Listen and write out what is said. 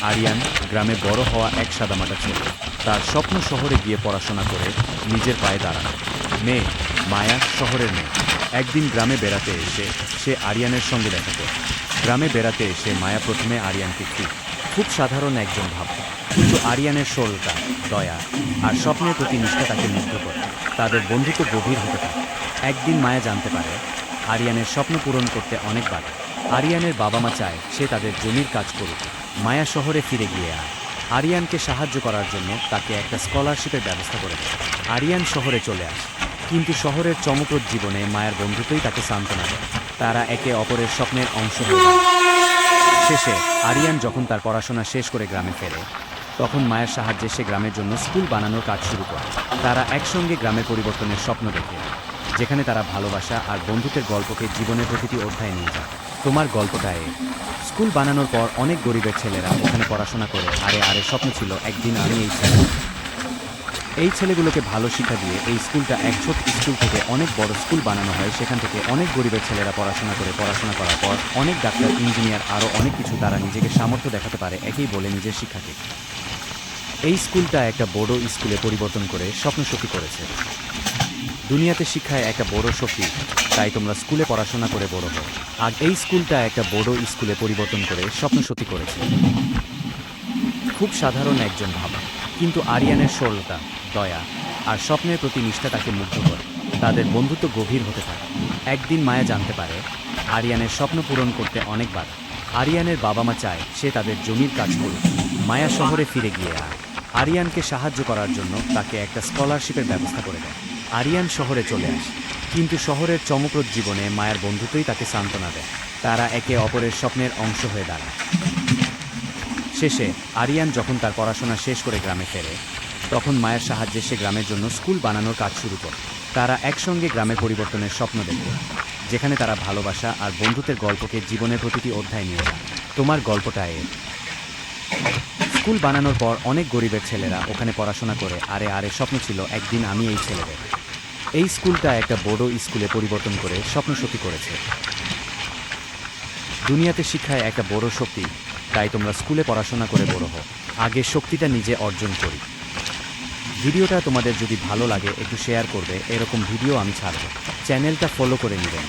আরিয়ান গ্রামে বড় হওয়া এক সাদামাটা ছেলে। তার স্বপ্ন শহরে গিয়ে পড়াশোনা করে নিজের পায়ে দাঁড়ানো। মেয়ে মায়া শহরের মেয়ে। একদিন গ্রামে বেড়াতে এসে সে আরিয়ানের সঙ্গে দেখা করে। গ্রামে বেড়াতে এসে মায়া প্রথমে আরিয়ানকে খুব খুব সাধারণ একজন ভাবত, কিন্তু আরিয়ানের সরলতা, দয়া আর স্বপ্নের প্রতি নিষ্ঠা তাকে মুগ্ধ করে। তাদের বন্ধুত্ব গভীর হতে থাকে। একদিন মায়া জানতে পারে আরিয়ানের স্বপ্ন পূরণ করতে অনেক বাধা। আরিয়ানের বাবা মা চায় সে তাদের জমির কাজ করুক। মায়া শহরে ফিরে গিয়ে আরিয়ানকে সাহায্য করার জন্য তাকে একটা স্কলারশিপের ব্যবস্থা করে দেয়। আরিয়ান শহরে চলে আসে, কিন্তু শহরের চমকপ্রদ জীবনে মায়ের বন্ধুত্বই তাকে সান্ত্বনা দেয়। তারা একে অপরের স্বপ্নের অংশ হয়ে যায়। শেষে আরিয়ান যখন তার পড়াশোনা শেষ করে গ্রামে ফেরে, তখন মায়ের সাহায্যে সে গ্রামের জন্য স্কুল বানানোর কাজ শুরু করে। তারা একসঙ্গে গ্রামের পরিবর্তনের স্বপ্ন দেখে, যেখানে তারা ভালোবাসা আর বন্ধুত্বের গল্পকে জীবনের প্রতিটি অধ্যায়ে নিয়ে যায়। তোমার গল্পটায় স্কুল বানানোর পর অনেক গরিবের ছেলেরা ওখানে পড়াশোনা করে আরে স্বপ্ন ছিল একদিন আমি এই ছেলেগুলোকে ভালো শিক্ষা দিয়ে এই স্কুলটা এক ছোট স্কুল থেকে অনেক বড় স্কুল বানানো হয়। সেখান থেকে অনেক গরিবের ছেলেরা পড়াশোনা করার পর অনেক ডাক্তার, ইঞ্জিনিয়ার, আরও অনেক কিছু তারা নিজেকে সামর্থ্য দেখাতে পারে একেই বলে নিজের শিক্ষাকে। এই স্কুলটা একটা বড় স্কুলে পরিবর্তন করে স্বপ্ন সত্যি করেছে। দুনিয়াতে শিক্ষায় একটা বড় শক্তি, তাই তোমরা স্কুলে পড়াশোনা করে বড় হও। আর এই স্কুলটা একটা বড় স্কুলে পরিবর্তন করে স্বপ্ন সত্যি করেছে। খুব সাধারণ একজন ভাবা, কিন্তু আরিয়ানের সরলতা, দয়া আর স্বপ্নের প্রতি নিষ্ঠা তাকে মুগ্ধ করে। তাদের বন্ধুত্ব গভীর হতে থাকে। একদিন মায়া জানতে পারে আরিয়ানের স্বপ্ন পূরণ করতে অনেক বাধা। আরিয়ানের বাবা মা চায় সে তাদের জমির কাজ করুক। মায়া শহরে ফিরে গিয়ে আরিয়ানকে সাহায্য করার জন্য তাকে একটা স্কলারশিপের ব্যবস্থা করে দেয়। আরিয়ান শহরে চলে আসে, কিন্তু শহরের চমকপ্রদ জীবনে মায়ের বন্ধুত্বই তাকে সান্ত্বনা দেয়। তারা একে অপরের স্বপ্নের অংশ হয়ে দাঁড়ায়। শেষে আরিয়ান যখন তার পড়াশোনা শেষ করে গ্রামে ফেরে, তখন মায়ের সাহায্যে সে গ্রামের জন্য স্কুল বানানোর কাজ শুরু করে। তারা একসঙ্গে গ্রামের পরিবর্তনের স্বপ্ন দেখে, যেখানে তারা ভালোবাসা আর বন্ধুত্বের গল্পকে জীবনের প্রতিটি অধ্যায় নিয়ে যায়। তোমার গল্পটায় স্কুল বানানোর পর অনেক গরিবের ছেলেরা ওখানে পড়াশোনা করে আরে স্বপ্ন ছিল একদিন আমি এই ছেলেদের এই স্কুলটা একটা বড় স্কুলে পরিবর্তন করে স্বপ্ন সত্যি করেছে। দুনিয়াতে শিক্ষায় একটা বড় শক্তি, তাই তোমরা স্কুলে পড়াশোনা করে বড় হও। আগে শক্তিটা নিজে অর্জন করি। ভিডিওটা তোমাদের যদি ভালো লাগে একটু শেয়ার করবে, এরকম ভিডিও আমি ছাড়ব। চ্যানেলটা ফলো করে নেবেন।